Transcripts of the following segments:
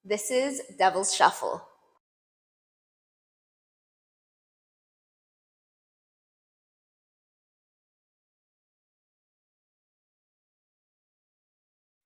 This is Devil's Shuffle.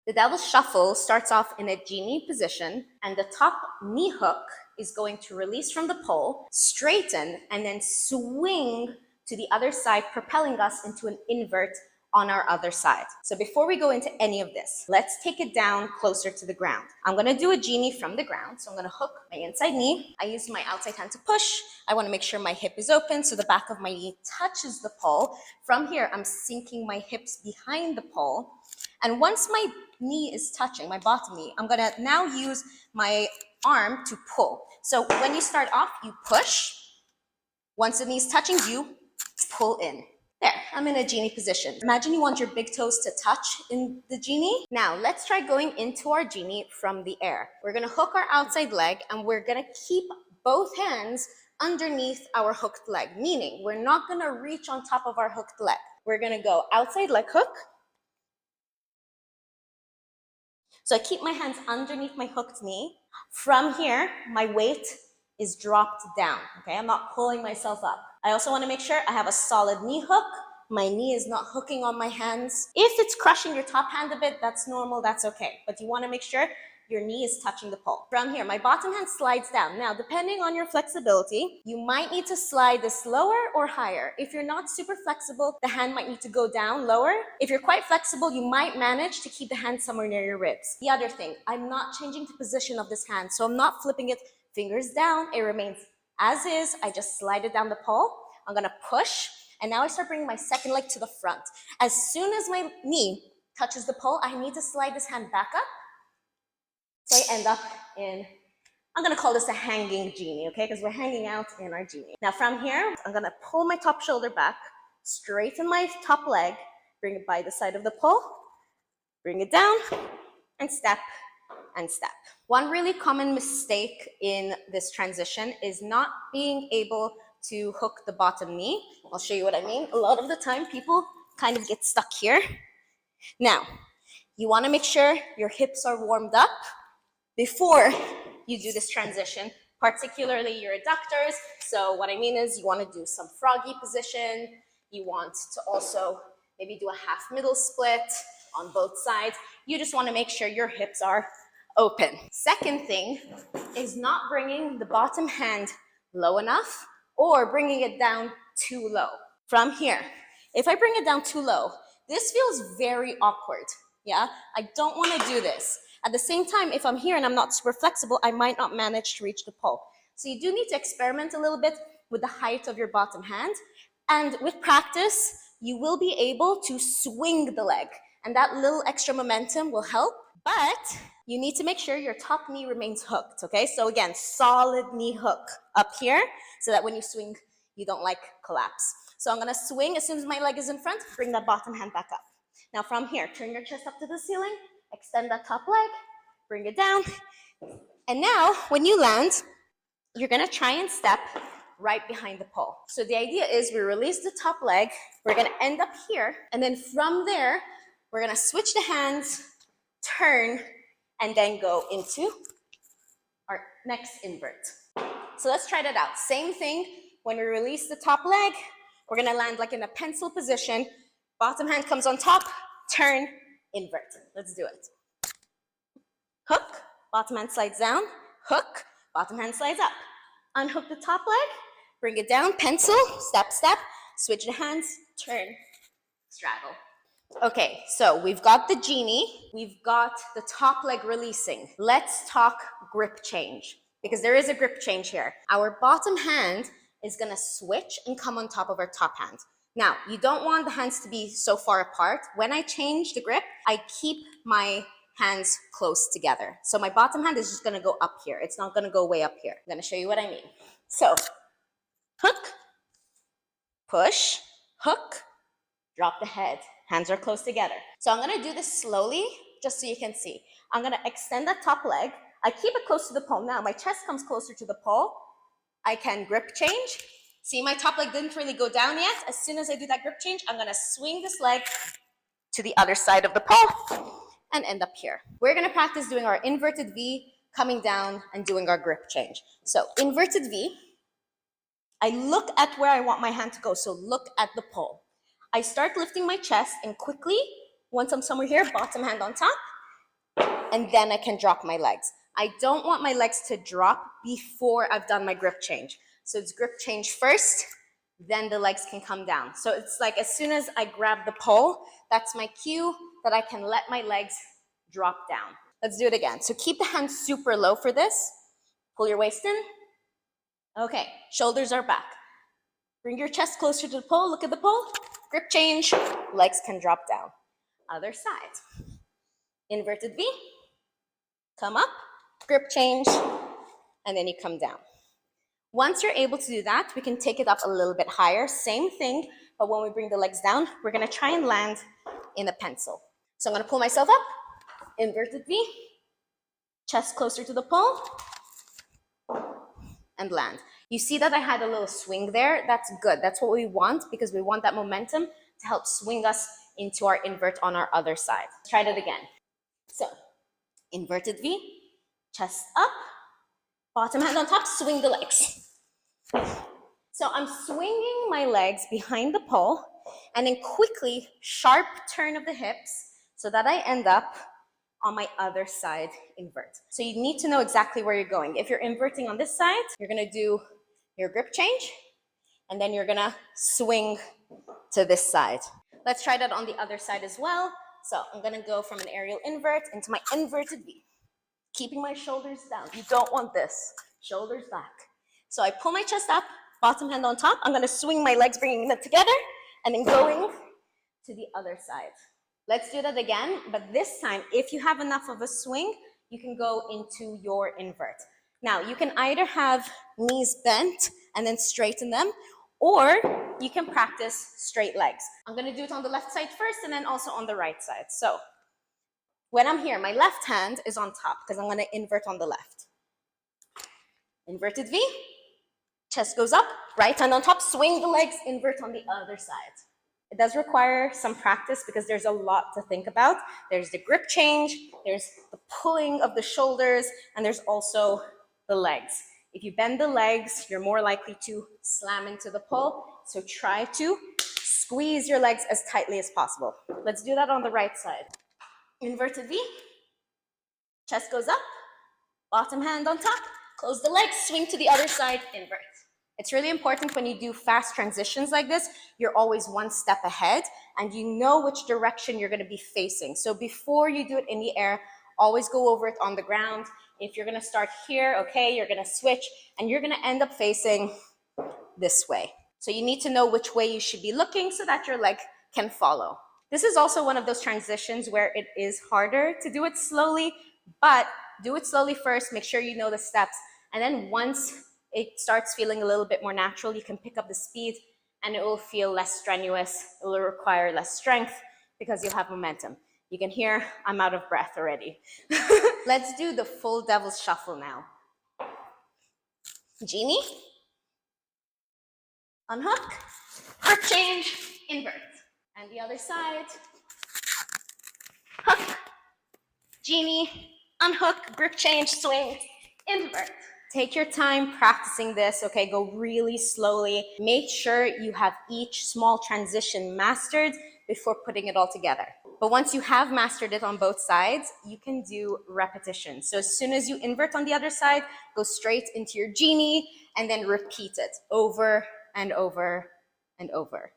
The Devil's Shuffle starts off in a Genie position, and the top knee hook is going to release from the pole, straighten, and then swing to the other side, propelling us into an invert on our other side. So before we go into any of this, let's take it down closer to the ground. I'm going to do a Genie from the ground. So I'm going to hook my inside knee. I use my outside hand to push. I want to make sure my hip is open so the back of my knee touches the pole. From here, I'm sinking my hips behind the pole. And once my knee is touching, my bottom knee, I'm going to now use my arm to pull. So when you start off, you push. Once the knee is touching, you pull in. There, I'm in a Genie position. Imagine you want your big toes to touch in the Genie. Now, let's try going into our Genie from the air. We're gonna hook our outside leg and we're gonna keep both hands underneath our hooked leg, meaning we're not gonna reach on top of our hooked leg. We're gonna go outside leg hook. So I keep my hands underneath my hooked knee. From here, my weight is dropped down, okay? I'm not pulling myself up. I also want to make sure I have a solid knee hook. My knee is not hooking on my hands. If it's crushing your top hand a bit, that's normal, that's okay. But you want to make sure your knee is touching the pole. From here, my bottom hand slides down. Now, depending on your flexibility, you might need to slide this lower or higher. If you're not super flexible, the hand might need to go down lower. If you're quite flexible, you might manage to keep the hand somewhere near your ribs. The other thing, I'm not changing the position of this hand, so I'm not flipping it fingers down. It remains as is. I just slide it down the pole. I'm gonna push, and now I start bringing my second leg to the front. As soon as my knee touches the pole, I need to slide this hand back up. So I end up in, I'm gonna call this a hanging Genie, okay? Because we're hanging out in our Genie. Now from here, I'm gonna pull my top shoulder back, straighten my top leg, bring it by the side of the pole, bring it down, and step and step. One really common mistake in this transition is not being able to hook the bottom knee. I'll show you what I mean. A lot of the time, people kind of get stuck here. Now, you wanna make sure your hips are warmed up before you do this transition, particularly your adductors. So what I mean is you want to do some froggy position. You want to also maybe do a half middle split on both sides. You just want to make sure your hips are open. Second thing is not bringing the bottom hand low enough or bringing it down too low. From here, if I bring it down too low, this feels very awkward. Yeah, I don't want to do this. At the same time, if I'm here and I'm not super flexible, I might not manage to reach the pole. So you do need to experiment a little bit with the height of your bottom hand. And with practice, you will be able to swing the leg. And that little extra momentum will help. But you need to make sure your top knee remains hooked, okay? So again, solid knee hook up here so that when you swing, you don't like collapse. So I'm gonna swing as soon as my leg is in front, bring that bottom hand back up. Now from here, turn your chest up to the ceiling, extend that top leg, bring it down. And now, when you land, you're gonna try and step right behind the pole. So the idea is we release the top leg, we're gonna end up here, and then from there, we're gonna switch the hands, turn, and then go into our next invert. So let's try that out. Same thing, when we release the top leg, we're gonna land like in a pencil position, bottom hand comes on top, turn, invert. Let's do it. Hook, bottom hand slides down, hook, bottom hand slides up. Unhook the top leg, bring it down, pencil, step, step, switch the hands, turn, straddle. Okay, so we've got the Genie, we've got the top leg releasing. Let's talk grip change, because there is a grip change here. Our bottom hand is gonna switch and come on top of our top hand. Now, you don't want the hands to be so far apart. When I change the grip, I keep my hands close together. So my bottom hand is just gonna go up here. It's not gonna go way up here. I'm gonna show you what I mean. So, hook, push, hook, drop the head. Hands are close together. So I'm gonna do this slowly, just so you can see. I'm gonna extend that top leg. I keep it close to the pole. Now my chest comes closer to the pole. I can grip change. See, my top leg didn't really go down yet. As soon as I do that grip change, I'm gonna swing this leg to the other side of the pole and end up here. We're gonna practice doing our inverted V coming down and doing our grip change. So inverted V, I look at where I want my hand to go. So look at the pole. I start lifting my chest and quickly, once I'm somewhere here, bottom hand on top, and then I can drop my legs. I don't want my legs to drop before I've done my grip change. So it's grip change first, then the legs can come down. So it's like as soon as I grab the pole, that's my cue that I can let my legs drop down. Let's do it again. So keep the hands super low for this. Pull your waist in. Okay, shoulders are back. Bring your chest closer to the pole. Look at the pole. Grip change, legs can drop down. Other side. Inverted V. Come up, grip change, and then you come down. Once you're able to do that, we can take it up a little bit higher. Same thing, but when we bring the legs down, we're gonna try and land in a pencil. So I'm gonna pull myself up, inverted V, chest closer to the pole, and land. You see that I had a little swing there? That's good. That's what we want because we want that momentum to help swing us into our invert on our other side. Let's try that again. So, inverted V, chest up, bottom hand on top, swing the legs. So I'm swinging my legs behind the pole and then quickly, sharp turn of the hips so that I end up on my other side invert. So you need to know exactly where you're going. If you're inverting on this side, you're gonna do your grip change and then you're gonna swing to this side. Let's try that on the other side as well. So I'm gonna go from an aerial invert into my inverted V. Keeping my shoulders down. You don't want this. Shoulders back. So I pull my chest up, bottom hand on top. I'm gonna swing my legs, bringing them together, and then going to the other side. Let's do that again, but this time, if you have enough of a swing, you can go into your invert. Now, you can either have knees bent and then straighten them, or you can practice straight legs. I'm gonna do it on the left side first and then also on the right side. So when I'm here, my left hand is on top because I'm gonna invert on the left. Inverted V, chest goes up, right hand on top, swing the legs, invert on the other side. It does require some practice because there's a lot to think about. There's the grip change, there's the pulling of the shoulders, and there's also the legs. If you bend the legs, you're more likely to slam into the pole. So try to squeeze your legs as tightly as possible. Let's do that on the right side. Inverted V, chest goes up, bottom hand on top, close the legs, swing to the other side, invert. It's really important when you do fast transitions like this, you're always one step ahead and you know which direction you're gonna be facing. So before you do it in the air, always go over it on the ground. If you're gonna start here, okay, you're gonna switch and you're gonna end up facing this way. So you need to know which way you should be looking so that your leg can follow. This is also one of those transitions where it is harder to do it slowly, but do it slowly first, make sure you know the steps, and then once it starts feeling a little bit more natural, you can pick up the speed and it will feel less strenuous. It will require less strength because you'll have momentum. You can hear I'm out of breath already. Let's do the full devil's shuffle now. Genie, unhook, grip change, invert. And the other side, hook, Genie, unhook, grip change, swing, invert. Take your time practicing this, okay? Go really slowly. Make sure you have each small transition mastered before putting it all together. But once you have mastered it on both sides, you can do repetition. So as soon as you invert on the other side, go straight into your Genie and then repeat it over and over and over.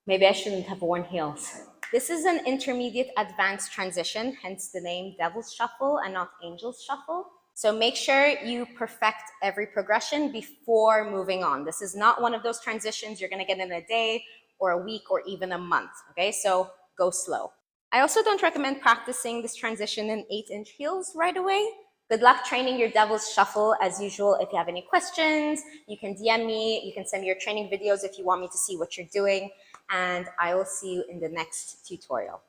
Maybe I shouldn't have worn heels. This is an intermediate advanced transition, hence the name Devil's Shuffle and not Angel's Shuffle. So make sure you perfect every progression before moving on. This is not one of those transitions you're gonna get in a day or a week or even a month, okay? So go slow. I also don't recommend practicing this transition in 8-inch heels right away. Good luck training your Devil's Shuffle. As usual, if you have any questions, you can DM me, you can send me your training videos if you want me to see what you're doing, and I will see you in the next tutorial.